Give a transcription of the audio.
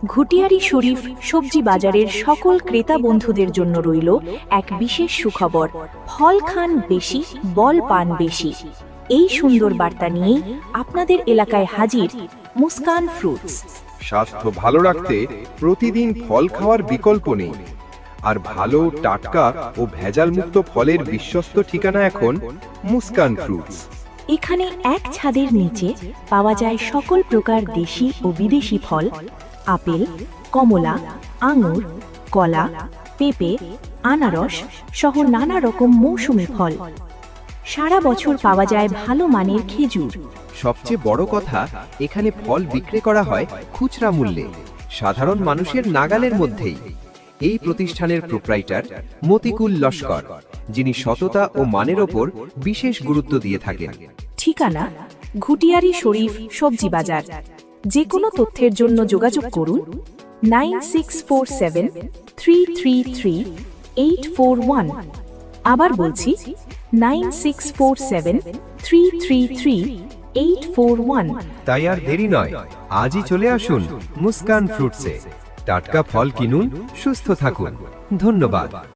ঘুটিয়ারি শরীফ সবজি বাজারের সকল ক্রেতা বন্ধুদের জন্য রইল এক বিশেষ সুখবর। ফল খান বেশি, বল পান বেশি। এই সুন্দর বার্তা নিয়েই আপনাদের এলাকায় হাজির মুস্কান ফ্রুটস। স্বাস্থ্য ভালো রাখতে প্রতিদিন ফল খাওয়ার বিকল্প নেই, আর ভালো টাটকা ও ভেজালমুক্ত ফলের বিশ্বস্ত ঠিকানা এখন মুস্কান ফ্রুটস। এখানে এক ছাদের নিচে পাওয়া যায় সকল প্রকার দেশি ও বিদেশি ফল, আপেল, কমলা, আঙুর, কলা, পেঁপে, আনারস সহ নানা রকম মৌসুমী ফল। সারা বছর পাওয়া যায় ভালো মানের খেজুর। সবচেয়ে বড় কথা, এখানে ফল বিক্রি করা হয় খুচরা মূল্যে, সাধারণ মানুষের নাগালের মধ্যেই। এই প্রতিষ্ঠানের প্রোপ্রাইটার মতিকুল লস্কর, যিনি সততা ও মানের ওপর বিশেষ গুরুত্ব দিয়ে থাকেন। ঠিকানা ঘুটিয়ারি শরীফ সবজি বাজার। যে কোনো তথ্যের জন্য যোগাযোগ করুন 9647333841। আবার বলছি 9647333841। তাই আর দেরি নয়, আজই চলে আসুন মুস্কান ফ্রুটসে। টাটকা ফল কিনুন, সুস্থ থাকুন। ধন্যবাদ।